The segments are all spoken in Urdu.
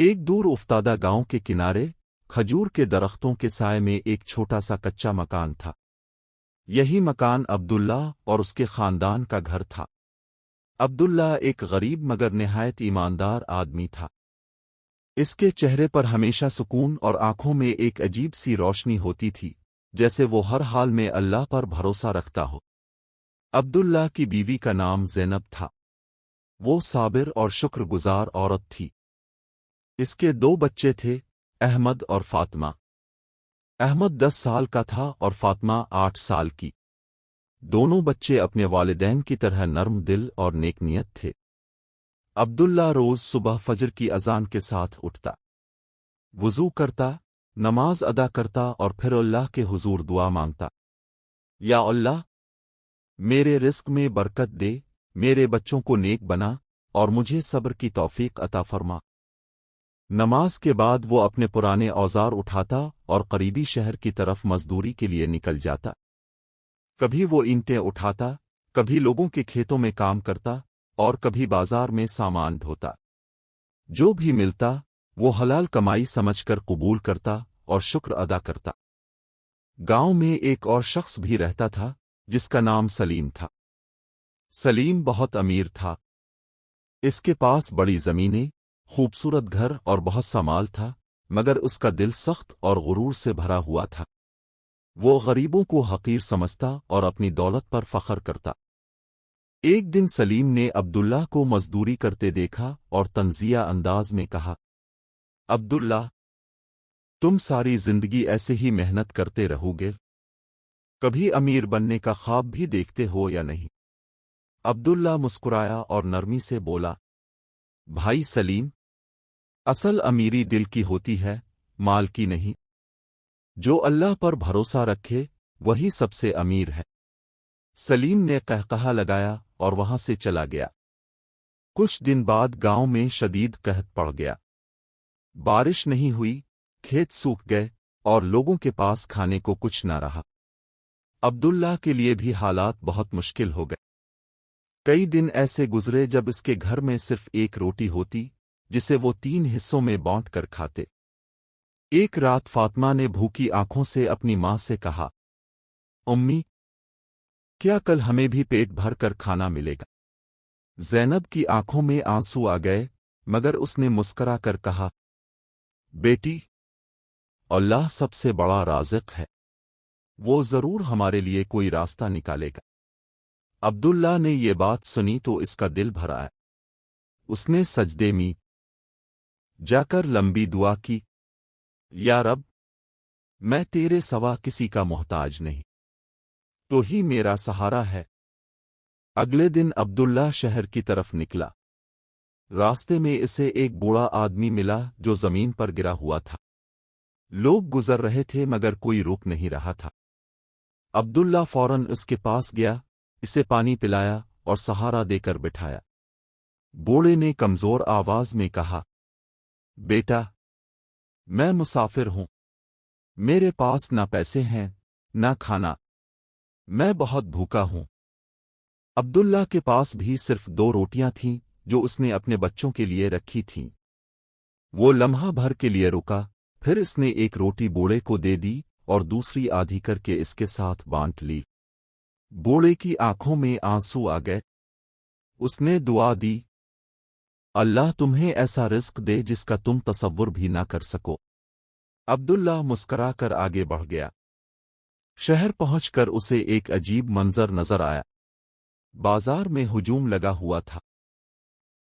ایک دور افتادہ گاؤں کے کنارے کھجور کے درختوں کے سائے میں ایک چھوٹا سا کچا مکان تھا۔ یہی مکان عبداللہ اور اس کے خاندان کا گھر تھا۔ عبداللہ ایک غریب مگر نہایت ایماندار آدمی تھا۔ اس کے چہرے پر ہمیشہ سکون اور آنکھوں میں ایک عجیب سی روشنی ہوتی تھی، جیسے وہ ہر حال میں اللہ پر بھروسہ رکھتا ہو۔ عبداللہ کی بیوی کا نام زینب تھا۔ وہ صابر اور شکر گزار عورت تھی۔ اس کے 2 بچے تھے، احمد اور فاطمہ۔ احمد 10 سال کا تھا اور فاطمہ 8 سال کی۔ دونوں بچے اپنے والدین کی طرح نرم دل اور نیک نیت تھے۔ عبداللہ روز صبح فجر کی اذان کے ساتھ اٹھتا، وضو کرتا، نماز ادا کرتا اور پھر اللہ کے حضور دعا مانگتا، یا اللہ، میرے رزق میں برکت دے، میرے بچوں کو نیک بنا اور مجھے صبر کی توفیق عطا فرما۔ نماز کے بعد وہ اپنے پرانے اوزار اٹھاتا اور قریبی شہر کی طرف مزدوری کے لیے نکل جاتا۔ کبھی وہ اینٹیں اٹھاتا، کبھی لوگوں کے کھیتوں میں کام کرتا اور کبھی بازار میں سامان ڈھوتا۔ جو بھی ملتا وہ حلال کمائی سمجھ کر قبول کرتا اور شکر ادا کرتا۔ گاؤں میں ایک اور شخص بھی رہتا تھا جس کا نام سلیم تھا۔ سلیم بہت امیر تھا۔ اس کے پاس بڑی زمینیں، خوبصورت گھر اور بہت سا مال تھا، مگر اس کا دل سخت اور غرور سے بھرا ہوا تھا۔ وہ غریبوں کو حقیر سمجھتا اور اپنی دولت پر فخر کرتا۔ ایک دن سلیم نے عبداللہ کو مزدوری کرتے دیکھا اور طنزیہ انداز میں کہا، عبداللہ، تم ساری زندگی ایسے ہی محنت کرتے رہو گے؟ کبھی امیر بننے کا خواب بھی دیکھتے ہو یا نہیں؟ عبداللہ مسکرایا اور نرمی سے بولا، بھائی سلیم، اصل امیری دل کی ہوتی ہے، مال کی نہیں۔ جو اللہ پر بھروسہ رکھے وہی سب سے امیر ہے۔ سلیم نے قہقہا لگایا اور وہاں سے چلا گیا۔ کچھ دن بعد گاؤں میں شدید قحط پڑ گیا۔ بارش نہیں ہوئی، کھیت سوکھ گئے اور لوگوں کے پاس کھانے کو کچھ نہ رہا۔ عبداللہ کے لیے بھی حالات بہت مشکل ہو گئے۔ کئی دن ایسے گزرے جب اس کے گھر میں صرف ایک روٹی ہوتی، جسے وہ 3 حصوں میں بانٹ کر کھاتے۔ ایک رات فاطمہ نے بھوکی آنکھوں سے اپنی ماں سے کہا، امی، کیا کل ہمیں بھی پیٹ بھر کر کھانا ملے گا؟ زینب کی آنکھوں میں آنسو آ گئے، مگر اس نے مسکرا کر کہا، بیٹی، اللہ سب سے بڑا رازق ہے، وہ ضرور ہمارے لیے کوئی راستہ نکالے گا۔ عبداللہ نے یہ بات سنی تو اس کا دل بھر آیا۔ اس نے سجدے میں جا کر لمبی دعا کی، یا رب، میں تیرے سوا کسی کا محتاج نہیں، تو ہی میرا سہارا ہے۔ اگلے دن عبداللہ شہر کی طرف نکلا۔ راستے میں اسے ایک بوڑھا آدمی ملا جو زمین پر گرا ہوا تھا۔ لوگ گزر رہے تھے مگر کوئی روک نہیں رہا تھا۔ عبداللہ فوراً اس کے پاس گیا، اسے پانی پلایا اور سہارا دے کر بٹھایا۔ بوڑھے نے کمزور آواز میں کہا، بیٹا، میں مسافر ہوں، میرے پاس نہ پیسے ہیں نہ کھانا، میں بہت بھوکا ہوں۔ عبداللہ کے پاس بھی صرف 2 روٹیاں تھیں جو اس نے اپنے بچوں کے لیے رکھی تھیں۔ وہ لمحہ بھر کے لیے رکا، پھر اس نے ایک روٹی بوڑھے کو دے دی اور دوسری آدھی کر کے اس کے ساتھ بانٹ لی۔ بوڑھے کی آنکھوں میں آنسو آ گئے۔ اس نے دعا دی، اللہ تمہیں ایسا رزق دے جس کا تم تصور بھی نہ کر سکو۔ عبداللہ مسکرا کر آگے بڑھ گیا۔ شہر پہنچ کر اسے ایک عجیب منظر نظر آیا۔ بازار میں ہجوم لگا ہوا تھا۔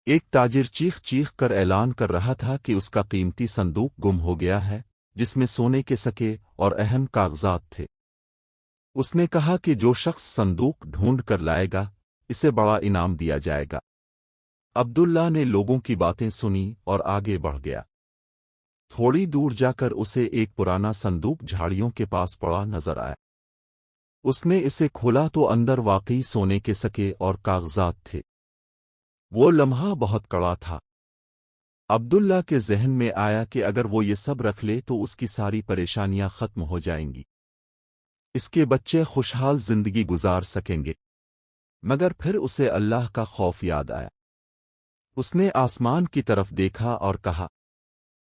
ایک تاجر چیخ چیخ کر اعلان کر رہا تھا کہ اس کا قیمتی صندوق گم ہو گیا ہے، جس میں سونے کے سکے اور اہم کاغذات تھے۔ اس نے کہا کہ جو شخص صندوق ڈھونڈ کر لائے گا، اسے بڑا انعام دیا جائے گا۔ عبداللہ نے لوگوں کی باتیں سنی اور آگے بڑھ گیا۔ تھوڑی دور جا کر اسے ایک پرانا صندوق جھاڑیوں کے پاس پڑا نظر آیا۔ اس نے اسے کھولا تو اندر واقعی سونے کے سکے اور کاغذات تھے۔ وہ لمحہ بہت کڑا تھا۔ عبداللہ کے ذہن میں آیا کہ اگر وہ یہ سب رکھ لے تو اس کی ساری پریشانیاں ختم ہو جائیں گی، اس کے بچے خوشحال زندگی گزار سکیں گے۔ مگر پھر اسے اللہ کا خوف یاد آیا۔ اس نے آسمان کی طرف دیکھا اور کہا،